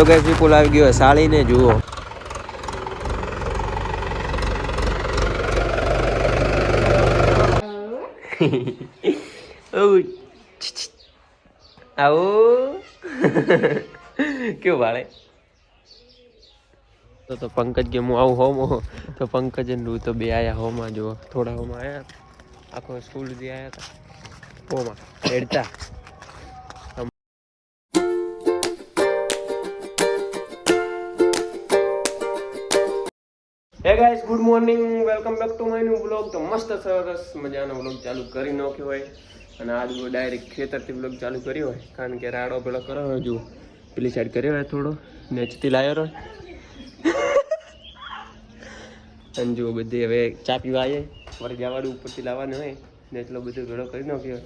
તો ગાઈસ વિપુલ આવી ગયો સાળીને જુઓ. આવો કેવું ભાડે તો પંકજ કે હું આવું હોમો તો પંકજ ને તો બે આયા હોમાં જો થોડા હોમાં આયા આખો સ્કૂલ થી આયા હતા હોમાં હેડતા. Hey guys good morning welcome back to my new vlog. તો મસ્ત સરસ મજાનો વ્લોગ ચાલુ કરી નાખ્યો હોય અને આજ ડાયરેક્ટ ખેતરથી વ્લોગ ચાલુ કર્યો હોય કારણ કે રાડો પેલો કર્યો હોય જો પેલી સાઈડ કર્યો હોય થોડો નેચથી લાવ્યો હોય અને જો બધી હવે ચા પીવા આવીએ વળી જવાનું ઉપરથી લાવવાનું હોય ને એટલો બધો ભેળો કરી નાખ્યો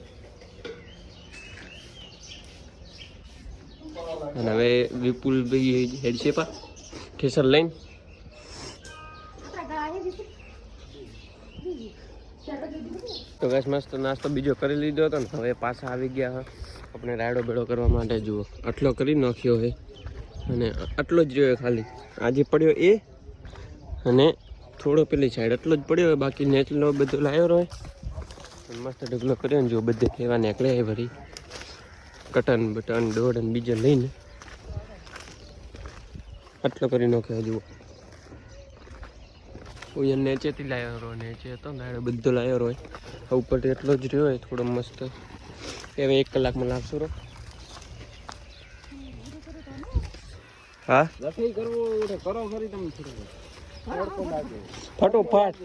અને હવે વિપુલ ભાઈ હેડશે પા ખેસર લઈને તો બસ મસ્ત નાસ્તો બીજો કરી લીધો હતો ને હવે પાછા આવી ગયા આપણે રાયડો બેડો કરવા માટે. જુઓ આટલો કરી નાખ્યો હોય અને આટલો જ રહ્યો ખાલી આજે પડ્યો એ અને થોડો પેલી સાઈડ આટલો જ પડ્યો હોય બાકી નેચલો બધો લાવ્યો હોય મસ્ત ઢગલો કર્યો ને જો બધે કહેવા નીકળે ભરી કટન બટન દોડ અને બીજો લઈને આટલો કરી નાખ્યો. જુઓ હું નેચેથી લાવ્યો રહ્યો નેચે હતો ને બધો લાવ્યો હોય ઉપરથી એટલો જ રહ્યો હોય થોડો મસ્ત. હવે 1 કલાકમાં લાવશું રો હા કરો ફરી તમે ફટોફટ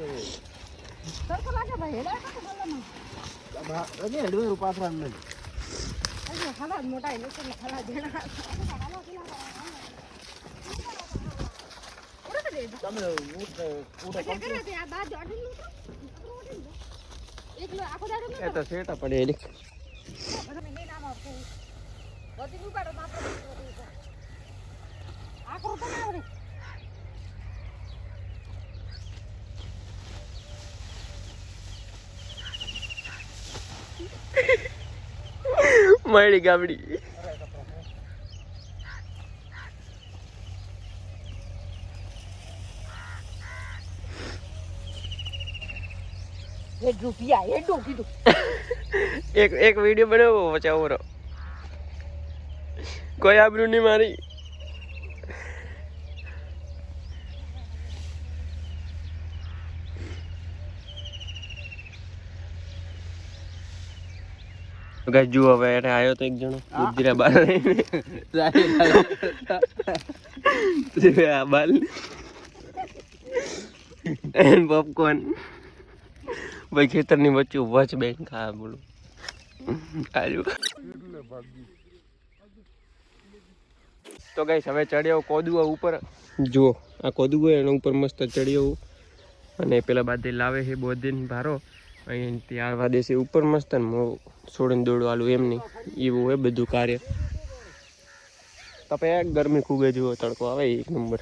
તો સેટા પડે મારી ગામડી એક વિડીયો બનાવો બચાવો કોઈ આબરૂ નહીં મારી. જુઓ હવે એને આવ્યો તો એક જણો ગુજરા બાર બાલ પોપકોર્ન ભાઈ ખેતરની વચ્ચે વચ બેન ખા બોલું આજુ. તો ગાઈસ હવે ચડ્યો કોદુઆ ઉપર. જુઓ આ કોદુઆ એના ઉપર મસ્ત ચડ્યો અને પેલા બાદ લાવે છે બોધીને ભારો અહીં ત્યાં આવવા દેશે ઉપર મસ્ત ને છોડીને દોડવાલું એમ નહીં એવું હોય બધું કાર્ય. તપે ગરમી ખૂબ જુઓ તડકો આવે 1 નંબર.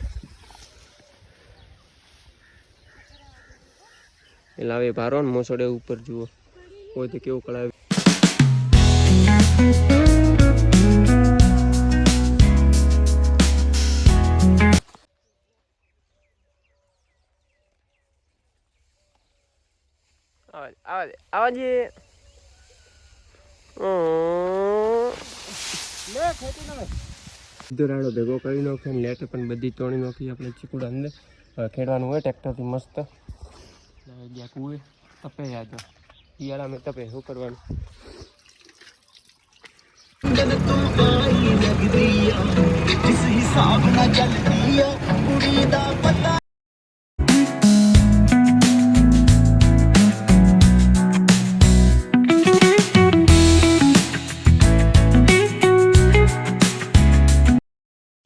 એ લાવે ભારો ને મોસડે ઉપર જુઓ હોય તો કેવું કળાવે. આવાજે રાડો ભેગો કરી નાખ્યો ને લેટ પણ બધી તોડી નાખી આપણે ચીકુડા અંદર ખેડવાનું હોય ટ્રેક્ટરથી મસ્ત ગયા કુએ તપે આજો શિયાળામાં તપે શું કરવાનું.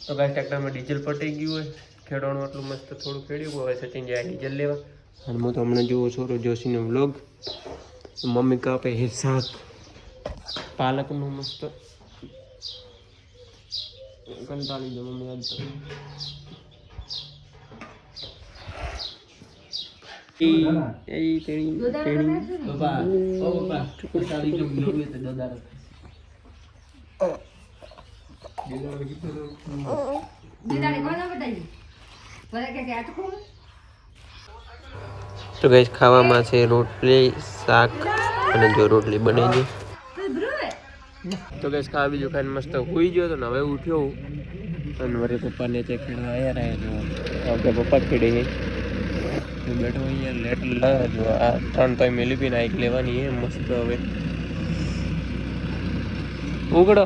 તો ગાઈસ ટ્રેક્ટરમાં ડીઝલ પટી ગયું હોય ખેડવાનું આટલું મસ્ત થોડું ખેડ્યું હવે સચિન જાય ડીઝલ લેવા. અને હું તો હમણાં જુઓ છોરો જોશીનો વ્લોગ. મમ્મી કાપે હે શાક પાલકનું મસ્ત કંટાળી દો મમ્મી આજ તો તો ગાઈસ ખાવામાં છે રોટલી શાક અને જો રોટલી બની ગઈ તો ગાઈસ ખાવા બીજું ખાઈને મસ્ત હુઈ ગયો તો ને હવે ઉઠ્યો અને મારે પપ્પાને ચેક કરવા આવ્યા રહ્યા જો આપણે પપ્પા ખેડે તો બેઠો અહીંયા લેટ જો આ 3 તો મેલી પીને આઈક લેવાની હે મસ્ત હવે ઉગડો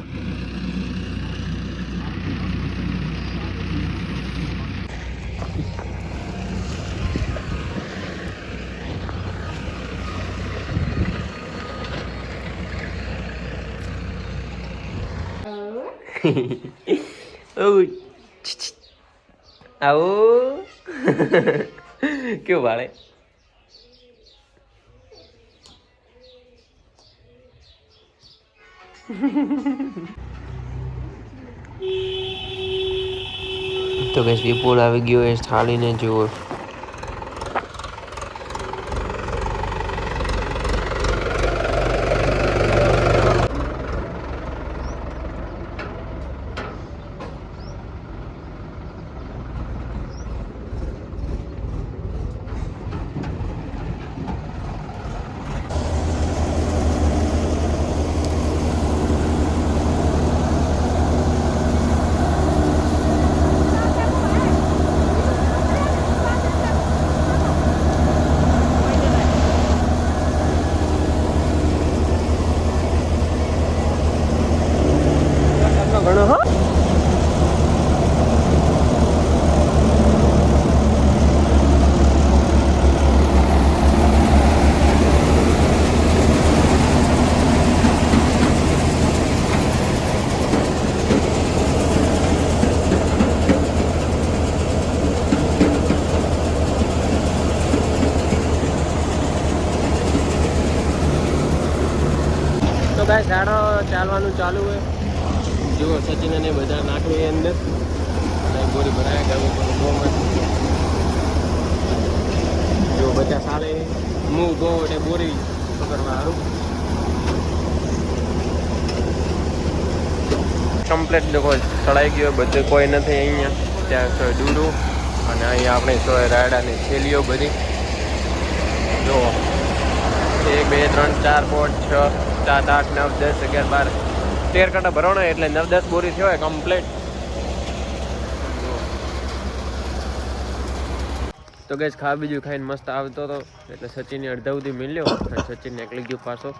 આવો કેવું ભાડે તો ગેસ વિપુલ આવી ગયો એ થાળીને જુઓ ગાઈસ ગાડો ચાલવાનું ચાલુ હોય જુઓ સચિન અને બધા નાખવી અંદર બોરી ભરાયા ગયું જો બધા સાલે મૂવ ગો એટલે બોરી પકડવા સારું કમ્પ્લીટ લોકો ચડાઈ ગયો બધું કોઈ નથી અહીંયા ત્યાં દૂરું અને અહીંયા આપણે રાયડાની થેલીઓ બધી જો 1 2 3 4 5 6 7 8 9 10 11 12 13 કાંટા ભરવાનો એટલે 9 10 બોરી થયો હોય કમ્પ્લીટ તો ગેસ ખા બીજું ખાઈને મસ્ત આવતો હતો એટલે સચિનને અડધા સુધી મળ્યો અને સચિનને એકલી ગયો પાછો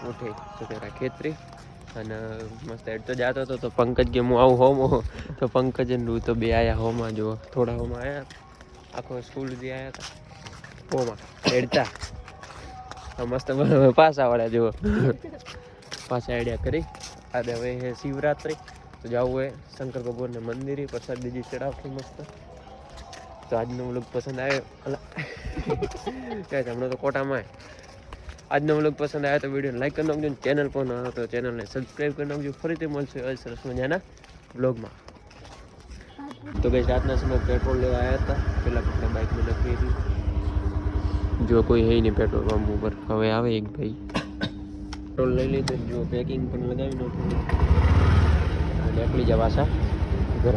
ઉઠી શું કહેવાય ખેતરી અને મસ્ત હેડ તો જતો હતો તો પંકજ કે હું આવું હોમ તો પંકજ અને રૂ તો બે આવ્યા હોમાં જો થોડા હોમાં આવ્યા આખો સ્કૂલ સુધી આવ્યા હતા હોમાં હેડતા મસ્ત પાછા વાળા જુઓ પાછા આઈડિયા કરી આજે હવે શિવરાત્રી તો જવું હોય શંકર ભગવાનને મંદિરે પ્રસાદ બીજી ચડાવશું મસ્ત તો આજનો વ્લોગ પસંદ આવ્યો કાંઈ હમણાં તો કોટામાં આજનો વ્લોગ પસંદ આવ્યો તો વિડીયો લાઈક કરી નાખજો ચેનલ પર ન તો ચેનલને સબસ્ક્રાઈબ કરી નાખજો ફરીથી મળશે સરસ મજાના વ્લોગમાં તો ગઈ રાતના સમય પેટ્રોલ લેવા આવ્યા હતા પેલા આપણે બાઇકમાં લખી હતી જો કોઈ હે નહીં પેટ્રોલ પંપ ઉપર હવે આવે એક ભાઈ પેટ્રોલ લઈ લીધું જો પેકિંગ પણ લગાવી નાખ્યું નીકળી જવા ઘર